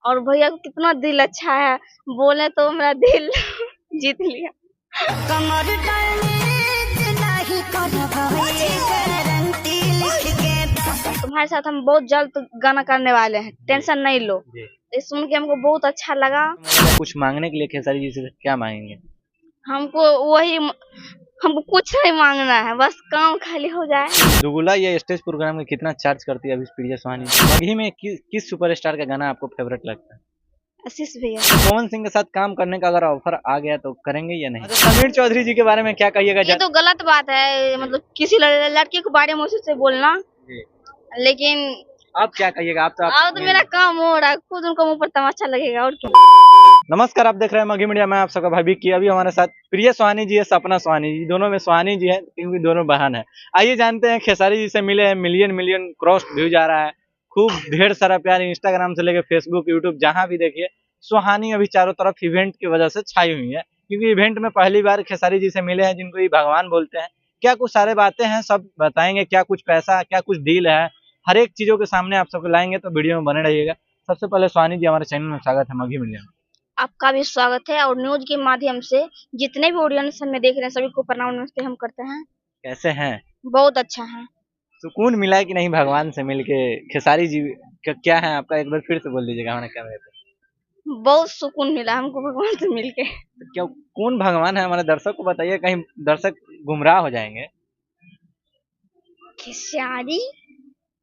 और भैया को कितना दिल अच्छा है, बोले तो मेरा दिल जीत लिया। तुम्हारे साथ हम बहुत जल्द गाना करने वाले हैं, टेंशन नहीं लो। ये सुन के हमको बहुत अच्छा लगा। कुछ मांगने के लिए खेसारी जी से क्या मांगेंगे? हमको वही हमको कुछ नहीं मांगना है, बस काम खाली हो जाए। दुगुला ये स्टेज प्रोग्राम में कितना चार्ज करती है अभी प्रिया सुहानी? मगही में किस सुपरस्टार का गाना आपको फेवरेट लगता है? आशीष भैया। पवन सिंह के साथ काम करने का अगर ऑफर आ गया तो करेंगे या नहीं? समीर चौधरी जी के बारे में क्या कहिएगा? ये तो गलत बात है, मतलब किसी लड़के के बारे में उससे बोलना। लेकिन आप क्या कहिएगा? आप तो मेरा काम हो रहा है, खुद उनको मुंह पर तमाचा लगेगा और क्या। नमस्कार, आप देख रहे हैं मगही मीडिया में, आप सबका भाई विक्की। अभी हमारे साथ प्रिया सुहानी जी है, सपना सुहानी जी, दोनों में सुहानी जी है क्योंकि दोनों बहन है। आइए जानते हैं, खेसारी जी से मिले हैं, मिलियन क्रॉस व्यूज आ रहा है, खूब ढेर सारा प्यार इंस्टाग्राम से लेकर फेसबुक यूट्यूब जहाँ भी देखिए सुहानी अभी चारों तरफ इवेंट की वजह से छाई हुई है। क्योंकि इवेंट में पहली बार खेसारी जी से मिले हैं, जिनको ये भगवान बोलते हैं। क्या कुछ सारे बातें हैं सब बताएंगे, क्या कुछ पैसा, क्या कुछ डील है, हर एक चीजों के सामने आप सबको लाएंगे, तो वीडियो में बने रहिएगा। सबसे पहले सुहानी जी, हमारे चैनल में स्वागत है मगही मीडिया में। आपका भी स्वागत है, और न्यूज के माध्यम से जितने भी ऑडियंस हमें देख रहे हैं सभी को प्रणाम नमस्ते हम करते हैं। कैसे हैं? बहुत अच्छा है। सुकून मिला है कि नहीं भगवान से मिलके? खेसारी जी क्या है आपका, एक बार फिर से बोल दीजिएगा हमारे कैमरे पे। बहुत सुकून मिला हमको भगवान से मिलके। तो क्या कौन भगवान है, हमारे दर्शक को बताइए, कहीं दर्शक गुमराह हो जाएंगे। खेसारी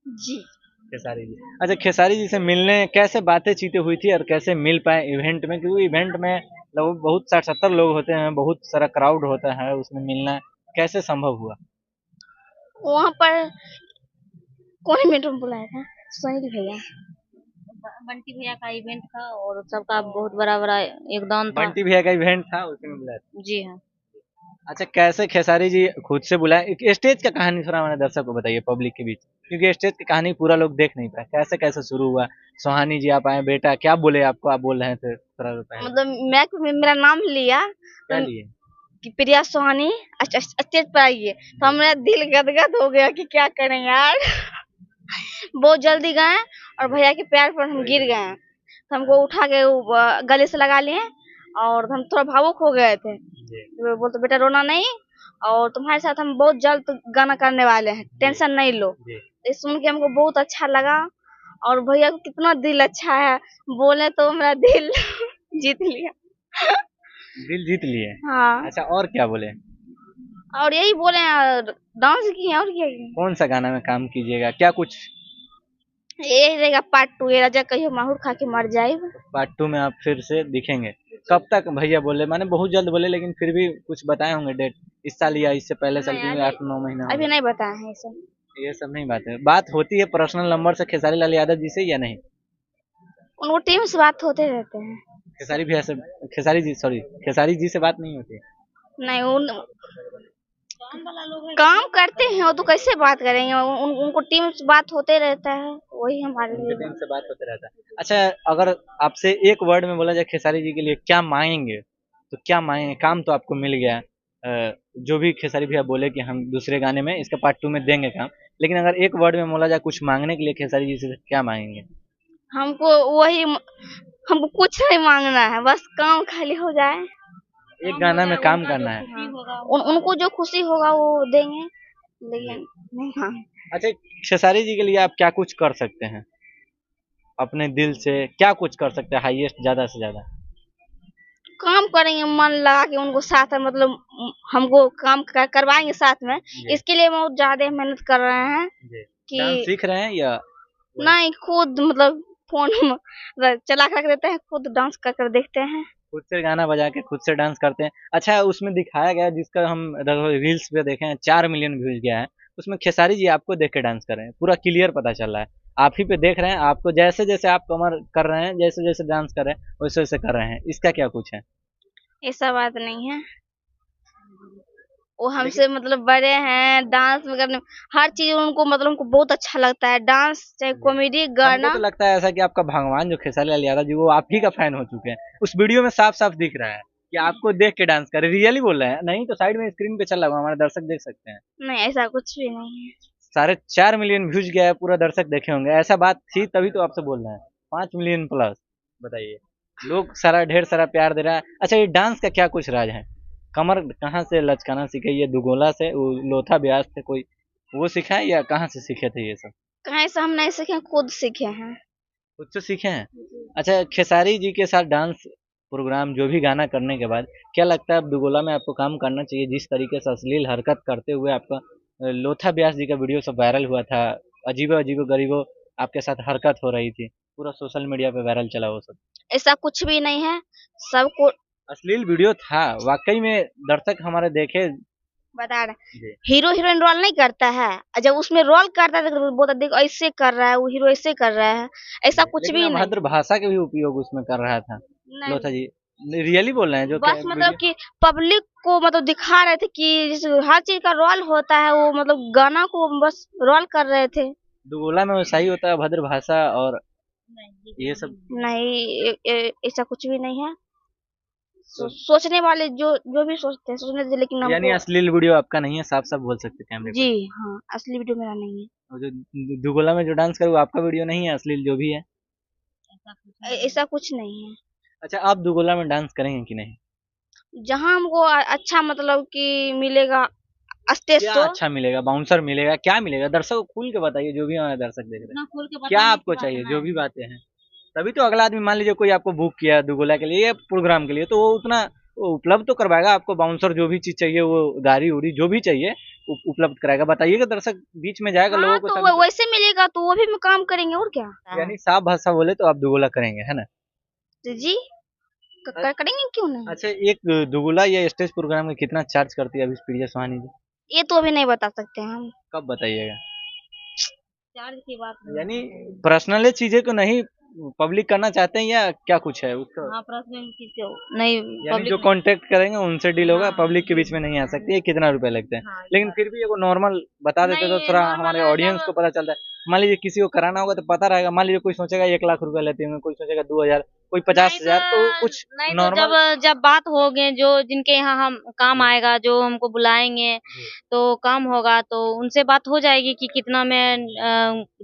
जी। खेसारी जी, अच्छा, खेसारी जी से मिलने कैसे बातें चीतें हुई थी और कैसे मिल पाए इवेंट में? क्योंकि इवेंट में लगभग बहुत 60-70 लोग होते हैं, बहुत सारा क्राउड होता है, उसमें मिलना कैसे संभव हुआ? वहाँ पर कौन मीटर में बुलाया था? सोहेल भैया, बंटी भैया का इवेंट था और सबका बहुत बड़ा बड़ा योगदान था। बंटी भैया का इवेंट था, उसमें बुलाया था। जी हाँ। अच्छा, कैसे खेसारी जी खुद से बुलाए? एक स्टेज का कहानी थोड़ा हमारे दर्शक को बताइए पब्लिक के बीच, क्योंकि स्टेज की कहानी पूरा लोग देख नहीं पाए। कैसे कैसे शुरू हुआ? सुहानी जी आप आए, बेटा क्या बोले आपको, आप बोल रहे थे थोड़ा पहले। मतलब मेरा नाम लिया क्या तो लिए? कि प्रिया सोहानी स्टेज पर आइए, तो मेरा दिल गदगद हो गया कि क्या करें यार। बहुत जल्दी गए और भैया के पैर पर हम गिर गए, तो हमको उठा के गले से लगा लिए और हम थोड़ा भावुक हो गए थे। बोलते बेटा रोना नहीं, और तुम्हारे साथ हम बहुत जल्द गाना करने वाले हैं, टेंशन नहीं लो। ये सुन के हमको बहुत अच्छा लगा, और भैया को कितना दिल अच्छा है, बोले तो मेरा दिल जीत लिया। दिल जीत लिए? हाँ। अच्छा, और क्या बोले? और यही बोले डांस किए और क्या किए। कौन सा गाना में काम कीजिएगा, क्या कुछ? ये रहेगा पार्ट 2, ये राजा कहियो माहौर खा के मर जाए। पार्ट 2 में आप फिर से दिखेंगे? कब तक भैया बोले? माने बहुत जल्द बोले, लेकिन फिर भी कुछ बताए होंगे डेट, इस साल या इससे पहले साल, क्योंकि 8-9 महीना हो अभी गया। नहीं बताया है ये सब नहीं बात होती है पर्सनल नंबर से खेसारी लाल यादव जी से या नहीं? उनको टीम से बात होते रहते हैं। खेसारी भैया से, खेसारी जी से बात नहीं होती? नहीं काम करते हैं वो, तो कैसे बात करेंगे, उनको टीम से बात होते रहता है, वही हमारे उनके लिए। टीम से बात होते रहता है। अच्छा, अगर आपसे एक वर्ड में बोला जाए खेसारी जी के लिए क्या मांगेंगे, तो क्या मांगेंगे? काम तो आपको मिल गया, जो भी खेसारी भैया बोले कि हम दूसरे गाने में इसका पार्ट 2 में देंगे काम, लेकिन अगर एक वर्ड में बोला जाए कुछ मांगने के लिए खेसारी जी से क्या मांगेंगे? हमको वही हमको कुछ नहीं मांगना है, बस काम खाली हो जाए। एक गाना में काम करना है। उनको जो खुशी होगा वो देंगे, लेकिन नहीं मांग। अच्छा, खेसारी जी के लिए आप क्या कुछ कर सकते हैं अपने दिल से? क्या कुछ कर सकते हैं हाईएस्ट, ज्यादा से ज्यादा? काम करेंगे मन लगा के उनको साथ में, मतलब हमको काम करवाएंगे साथ में। इसके लिए बहुत ज्यादा मेहनत कर रहे हैं कि डांस सीख रहे हैं या नहीं, खुद मतलब फोन में चला कर देते हैं, खुद डांस कर देखते हैं, खुद से गाना बजा के खुद से डांस करते हैं? अच्छा, उसमें दिखाया गया जिसका हम रील्स पे देखे हैं 4 मिलियन व्यूज गया है, उसमें खेसारी जी आपको देख के डांस कर रहे हैं, पूरा क्लियर पता चल रहा है। आप ही पे देख रहे हैं, आपको जैसे जैसे आप कमर कर रहे हैं, जैसे जैसे डांस कर रहे हैं वैसे वैसे कर रहे हैं। इसका क्या कुछ है? ऐसा बात नहीं है। वो हमसे मतलब बड़े हैं, डांस में करने हर चीज उनको, मतलब उनको बहुत अच्छा लगता है, डांस चाहे कॉमेडी हमको गाना। तो लगता है ऐसा कि आपका भगवान जो खेसारी लाल यादव जी, वो आप ही का फैन हो चुके हैं। उस वीडियो में साफ साफ दिख रहा है कि आपको देख के डांस करे, रियली बोल रहे हैं, नहीं तो साइड में स्क्रीन पे चल रहा है, हमारे दर्शक देख सकते हैं। नहीं, ऐसा कुछ भी नहीं है। 4.5 मिलियन व्यूज गया है, पूरा दर्शक देखे होंगे, ऐसा बात थी तभी तो आपसे बोल रहे हैं। 5 मिलियन प्लस बताइए, लोग सारा ढेर सारा प्यार दे रहा है। अच्छा, ये डांस का क्या कुछ राज है? कमर कहाँ से लचकाना सीखे? ये दुगोला से, वो लोथा ब्यास थे कोई, वो सिखाए या कहाँ से सीखे थे ये सब? कहीं से हम नहीं सीखे, खुद सीखे हैं। खुद से सीखे हैं? अच्छा, खेसारी जी के साथ डांस प्रोग्राम जो भी गाना करने के बाद क्या लगता है अब दुगोला में आपको काम करना चाहिए? जिस तरीके से अश्लील हरकत करते हुए आपका लोथा ब्यास जी का वीडियो सब वायरल हुआ था, अजीबो अजीबो गरीबो आपके साथ हरकत हो रही थी, पूरा सोशल मीडिया पे वायरल चला वो सब। ऐसा कुछ भी नहीं है। सबको अश्लील वीडियो था वाकई में, दर्शक हमारे देखे। बता रहे, जी। हीरो हीरोइन रोल नहीं करता है, और जब उसमें रोल करता है तो बहुत देखो ऐसे कर रहा है, वो हीरो ऐसे कर रहा है। ऐसा कुछ लेकिन भी नहीं। अभद्र भाषा के भी उपयोग उसमें कर रहा था लोथा नहीं, जी। रियली बोल रहे हैं जो बस मतलब वीडियो? कि पब्लिक को मतलब दिखा रहे थे कि जैसे हर चीज का रोल होता है, वो मतलब गाना को बस रोल कर रहे थे। दुगोला में वैसा ही होता है, अभद्र भाषा और ये सब। नहीं, ऐसा कुछ भी नहीं है। तो सोचने वाले जो जो भी सोचते हैं सोचने दे, लेकिन यानी हमको। असलील वीडियो आपका नहीं है, साफ साफ बोल सकते कैमरे जी पर। हाँ, असली वीडियो मेरा नहीं है। और जो दुगोला में जो डांस करे वो आपका वीडियो नहीं है, अश्लील जो भी है? ऐसा कुछ नहीं है। अच्छा, आप दुगोला में डांस करेंगे कि नहीं? जहाँ हमको अच्छा मतलब कि मिलेगा स्टेज क्या शो। अच्छा मिलेगा? बाउंसर मिलेगा? क्या मिलेगा? दर्शक को खुल के बताइए, जो भी हमारे दर्शक देख रहे हैं। इतना खोल के क्या बताने की आपको बात चाहिए? ना जो है। भी बातें हैं, तभी तो अगला आदमी, मान लीजिए कोई आपको बुक किया दुगोला के लिए या प्रोग्राम के लिए, तो वो उतना वो उपलब्ध तो करवाएगा आपको। बाउंसर जो भी चीज चाहिए, वो गाड़ी उड़ी जो भी चाहिए उपलब्ध कराएगा। बताइएगा, दर्शक बीच में जाएगा हाँ, लोगों को तो तभी तो। वैसे मिलेगा तो वो भी हम काम करेंगे और क्या। यानी साफ भाषा बोले तो आप दुगोला करेंगे, है ना? तो जी, करेंगे क्यों नहीं। अच्छा, एक दुगुला या स्टेज प्रोग्राम में कितना चार्ज करती है अभी प्रिया सुहानी जी? ये तो अभी नहीं बता सकते हम। कब बताइएगा? चार्ज की बात नहीं यानी है। पर्सनल चीजें को नहीं पब्लिक करना चाहते हैं या क्या कुछ है उसका? हाँ, पर्सनल चीज को नहीं, यानी पब्लिक जो नहीं। कांटेक्ट करेंगे उनसे डील होगा, हाँ पब्लिक के जी, बीच में नहीं आ सकती है। कितना रुपए लगते हैं? हाँ, ये लेकिन बात फिर भी एगो नॉर्मल बता देते तो नहीं थोड़ा नॉर्मल हमारे है ऑडियंस को जब। पता चलता है। मान लीजिए किसी को कराना होगा तो पता रहेगा। मान लीजिए कोई सोचेगा 1 लाख रुपए लेते होंगे, कोई सोचेगा 2 हजार, कोई नहीं 50 हजार, तो कुछ नहीं तो जब नॉर्मल। जब बात होगे जो जिनके यहाँ हम काम आएगा, जो हमको बुलाएंगे तो काम होगा, तो उनसे बात हो जाएगी कि कितना में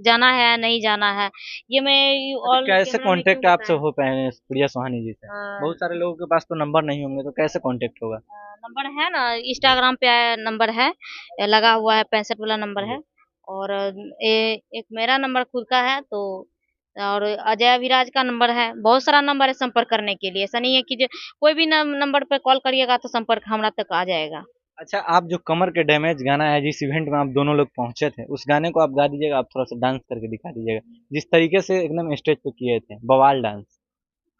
जाना है नहीं जाना है। ये मैं अच्छा, और कैसे कैमरा में क्यों कांटेक्ट आपसे बताएं। हो पाए प्रिया सुहानी जी से? बहुत सारे लोगों के पास तो नंबर नहीं होंगे, तो कैसे कांटेक्ट होगा? नंबर है ना, इंस्टाग्राम पे नंबर है, लगा हुआ है, 65 वाला नंबर है। और एक मेरा नंबर खुद का है, तो और अजय अभिराज का नंबर है। बहुत सारा नंबर है संपर्क करने के लिए। ऐसा नहीं है कि कोई भी नंबर पे कॉल करिएगा तो संपर्क हमरा तक आ जाएगा। अच्छा, आप जो कमर के डैमेज गाना है, जिस इवेंट में आप दोनों लोग पहुंचे थे, उस गाने को आप गा दीजिएगा। आप थोड़ा सा डांस करके दिखा दीजिएगा, जिस तरीके से एकदम स्टेज पे किए थे, बवाल डांस।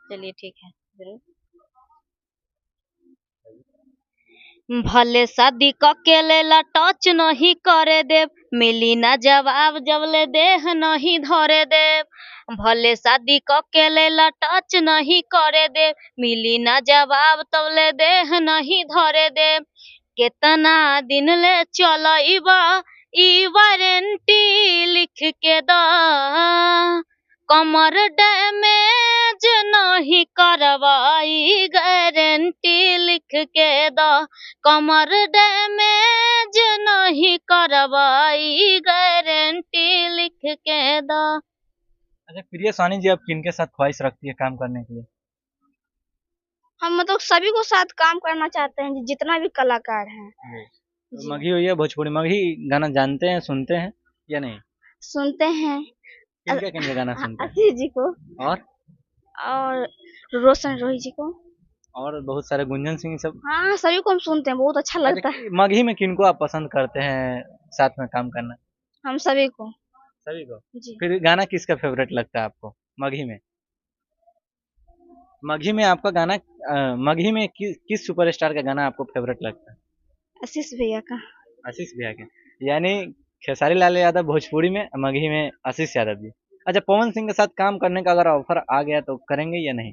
चलिए ठीक है, जरूर। भले शादी के लेला टच नहीं करे देव, मिली ना जवाब जबले देह नहीं धरे देव। भले शादी के लेला टच नहीं करे देव, मिली ना जवाब तबले देह नहीं धरे देव। केतना दिन ले चलइबा ई वारंटी लिख के दा, कमर डैमेज नहीं करवाई गारंटी लिख के दा, कमर डैमेज नहीं करवाई गारंटी लिख के दा। अच्छा, प्रिया सानी जी, आप किनके साथ ख्वाहिश रखती है काम करने के लिए? हम मतलब सभी को साथ काम करना चाहते हैं, जितना भी कलाकार है। जी। तो जी, मगही हुई है भोजपुरी मगही गाना जानते हैं, सुनते हैं या नहीं? सुनते हैं। किनका किनका गाना सुनते हैं? आशीष जी को और और रोशन रोही जी को। बहुत सारे गुंजन सिंह सब। हाँ, सभी को हम सुनते हैं, बहुत अच्छा अच्छा, लगता है। मगही में किनको आप पसंद करते हैं साथ में काम करना? हम सभी को। सभी को। जी, फिर गाना किसका फेवरेट लगता है आपको मगही में? मगही में आपका गाना मगही में किस सुपरस्टार का गाना आपको फेवरेट लगता है? आशीष भैया का। आशीष भैया के। यानी खेसारी लाल यादव भोजपुरी में, मगही में आशीष यादव जी। अच्छा, पवन सिंह के साथ काम करने का अगर ऑफर आ गया तो करेंगे या नहीं?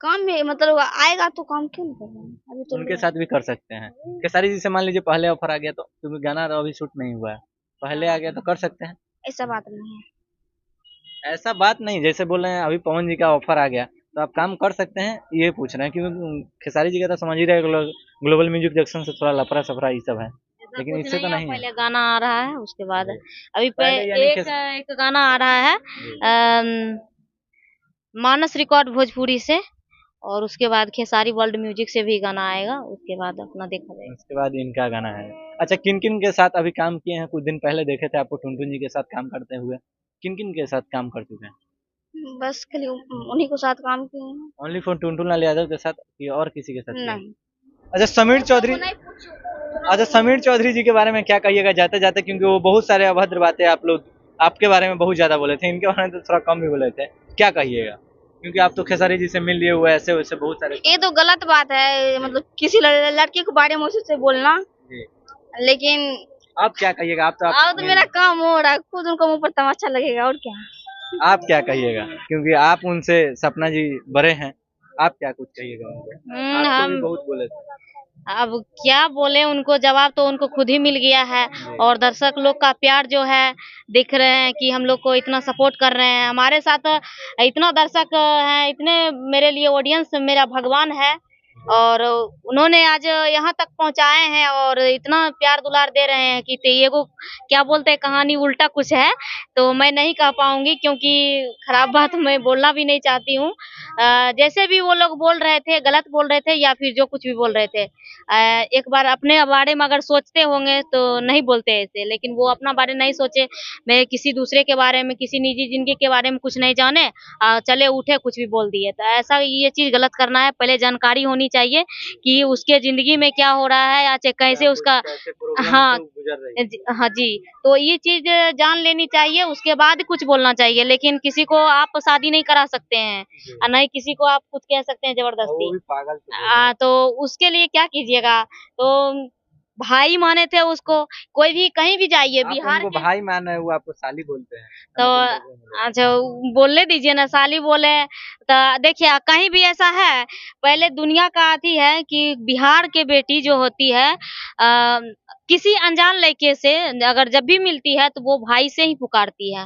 काम में मतलब आएगा तो काम क्यों नहीं करेंगे, अभी तो उनके साथ भी कर सकते हैं। खेसारी जी से मान लीजिए पहले ऑफर आ गया तो, क्योंकि गाना तो अभी शूट नहीं हुआ है, पहले आ गया तो कर सकते हैं। ऐसा बात नहीं है। ऐसा बात नहीं, जैसे बोल रहे हैं अभी पवन जी का ऑफर आ गया तो आप काम कर सकते हैं, ये पूछ रहे हैं। क्योंकि खेसारी जी का तो समझ ही रहे, ग्लोबल म्यूजिक जंक्शन से थोड़ा लफड़ा सफड़ा ये सब है, ऐसा लेकिन कुछ इससे तो नहीं है, नहीं है। पहले गाना आ रहा है उसके बाद जी। अभी पहले यानी एक गाना आ रहा है। जी। मानस रिकॉर्ड भोजपुरी से, और उसके बाद खेसारी वर्ल्ड म्यूजिक से भी गाना आएगा, उसके बाद अपना देखा जाएगा। उसके बाद इनका गाना है। अच्छा, किन किन के साथ अभी काम किए हैं? कुछ दिन पहले देखे थे आपको टुनटुन जी के साथ काम करते हुए। किन किन के साथ काम कर चुके हैं? बस खाली उन्हीं को साथ काम किए हैं। ओनली फॉर टुनटुन लाल यादव के साथ कि और किसी के साथ किए हैं? नहीं। अच्छा, समीर चौधरी। अच्छा, समीर चौधरी जी के बारे में क्या कहिएगा जाते जाते, क्योंकि वो बहुत सारे अभद्र बातें आप लोग आपके बारे में बहुत ज्यादा बोले थे, इनके बारे में तो थोड़ा कम ही बोले थे, क्या कहिएगा? क्योंकि आप तो खेसारी जी से मिल लिए हुए, ऐसे वैसे बहुत सारे। ये तो गलत बात है, मतलब किसी लड़के के बारे में उससे बोलना। जी। लेकिन आप क्या कहिएगा? आप तो अब तो मेरा काम हो रहा है, खुद उनको मुंह पर तमाचा लगेगा और क्या। आप क्या कहिएगा? क्योंकि आप उनसे सपना जी बड़े हैं, आप क्या कुछ कहिएगा उनको? आपको भी हम बहुत बोले थे। अब क्या बोले उनको, जवाब तो उनको खुद ही मिल गया है। और दर्शक लोग का प्यार जो है दिख रहे हैं कि हम लोग को इतना सपोर्ट कर रहे हैं, हमारे साथ इतना दर्शक हैं, इतने मेरे लिए ऑडियंस मेरा भगवान है, और उन्होंने आज यहाँ तक पहुँचाए हैं और इतना प्यार दुलार दे रहे हैं कि ये को क्या बोलते हैं, कहानी उल्टा कुछ है, तो मैं नहीं कह पाऊंगी क्योंकि खराब बात मैं बोलना भी नहीं चाहती हूँ। जैसे भी वो लोग बोल रहे थे, गलत बोल रहे थे या फिर जो कुछ भी बोल रहे थे, एक बार अपने बारे में अगर सोचते होंगे तो नहीं बोलते ऐसे, लेकिन वो अपना बारे नहीं सोचे, मैं किसी दूसरे के बारे में, किसी निजी जिंदगी के बारे में कुछ नहीं जाने, चले उठे कुछ भी बोल दिए, तो ऐसा ये चीज गलत करना है। पहले जानकारी होनी चाहिए कि उसके जिंदगी में क्या हो रहा है, या कैसे उसका, हाँ हाँ जी, तो ये चीज जान लेनी चाहिए, उसके बाद कुछ बोलना चाहिए। लेकिन किसी को आप शादी नहीं करा सकते हैं और नहीं किसी को आप कुछ कह सकते हैं जबरदस्ती। पागल तो उसके लिए क्या कीजिएगा, तो भाई माने थे उसको, कोई भी कहीं भी जाइए बिहार उनको के, भाई मान रहे, वो आपको साली बोलते हैं। तो अच्छा बोलने दीजिए ना, साली बोले तो देखिए कहीं भी ऐसा है। पहले दुनिया का आती है कि बिहार के बेटी जो होती है, किसी अनजान लड़के से अगर जब भी मिलती है तो वो भाई से ही पुकारती है,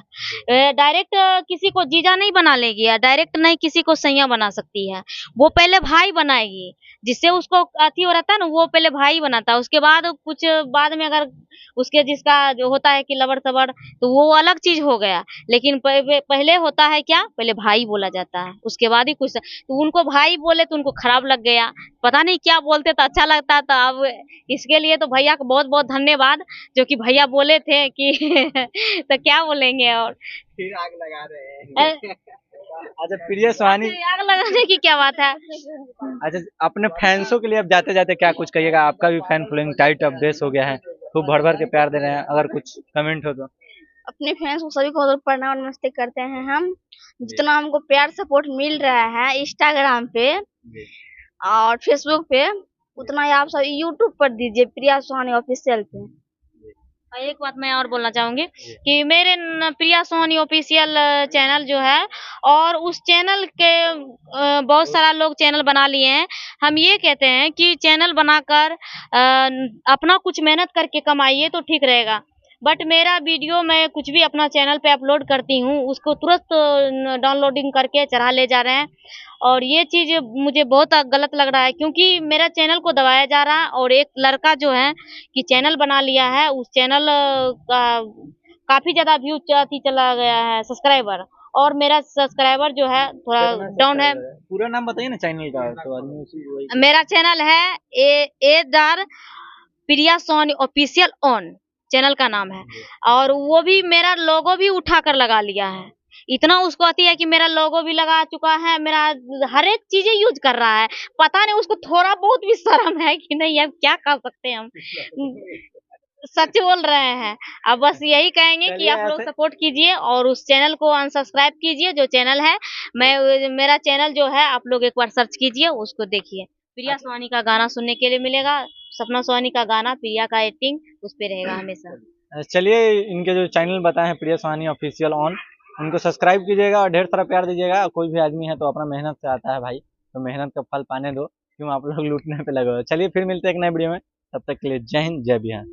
डायरेक्ट किसी को जीजा नहीं बना लेगी, या डायरेक्ट नहीं किसी को सैया बना सकती है, वो पहले भाई बनाएगी, जिससे उसको अथी हो रहता है ना, वो पहले भाई बनाता है, उसके बाद कुछ बाद में अगर उसके जिसका जो होता है कि लबड़ सबड़, तो वो अलग चीज हो गया। लेकिन पहले होता है क्या, पहले भाई बोला जाता है, उसके बाद ही कुछ, तो उनको भाई बोले तो उनको खराब लग गया, पता नहीं क्या बोलते तो अच्छा लगता था। अब इसके लिए तो भैया को बहुत बहुत धन्यवाद, जो कि भैया बोले थे कि तो क्या बोलेंगे, और फिर आग लगा रहे हैं। अच्छा, प्रिया सुहानी। आग लगाने की क्या बात है। अच्छा, अपने फैंसों के लिए अब जाते जाते क्या कुछ कहिएगा? आपका भी फैन फॉलोइंग टाइट अब बेस हो गया है, खूब भर भर के प्यार दे रहे हैं, अगर कुछ कमेंट हो तो। अपने फैंस को सभी को प्रणाम और नमस्ते करते हैं हम। जितना हमको प्यार सपोर्ट मिल रहा है इंस्टाग्राम पे और फेसबुक पे, उतना ही आप सब यूट्यूब पर दीजिए, प्रिया सुहानी ऑफिशियल पे। एक बात मैं और बोलना चाहूंगी कि मेरे प्रिया सोनी ऑफिशियल चैनल जो है, और उस चैनल के बहुत सारा लोग चैनल बना लिए हैं। हम ये कहते हैं कि चैनल बनाकर अपना कुछ मेहनत करके कमाइए तो ठीक रहेगा, बट मेरा वीडियो मैं कुछ भी अपना चैनल पे अपलोड करती हूँ, उसको तुरंत डाउनलोडिंग करके चढ़ा ले जा रहे हैं, और ये चीज मुझे बहुत गलत लग रहा है, क्योंकि मेरा चैनल को दबाया जा रहा है। और एक लड़का जो है कि चैनल बना लिया है, उस चैनल का काफी ज्यादा व्यू चला गया है, सब्सक्राइबर, और मेरा सब्सक्राइबर जो है थोड़ा डाउन है। पूरा नाम बताइए ना चैनल का, तो आदमी उसी मेरा चैनल है ए दार प्रिया सोनी ऑफिशियल ऑन, चैनल का नाम है, और वो भी मेरा लोगो भी उठा कर लगा लिया है, इतना उसको आती है कि मेरा लोगो भी लगा चुका है, मेरा हर एक चीजें यूज कर रहा है। पता नहीं उसको थोड़ा बहुत भी शर्म है कि नहीं, अब क्या कर सकते हैं हम। सच बोल रहे हैं। अब बस यही कहेंगे कि आप लोग सपोर्ट कीजिए और उस चैनल को अनसब्सक्राइब कीजिए जो चैनल है। मेरा चैनल जो है आप लोग एक बार सर्च कीजिए, उसको देखिए। प्रिया सोनी का गाना सुनने के लिए मिलेगा, सपना सोनी का गाना, प्रिया का एक्टिंग उस पे रहेगा हमेशा। चलिए, इनके जो चैनल बताए हैं प्रिया सुहानी ऑफिशियल ऑन, उनको सब्सक्राइब कीजिएगा और ढेर सारा प्यार दीजिएगा। कोई भी आदमी है तो अपना मेहनत से आता है भाई, तो मेहनत का फल पाने दो, क्यों आप लोग लूटने पे लगे हो। चलिए फिर मिलते हैं एक नए वीडियो में, तब तक के लिए जय हिंद जय बिहार।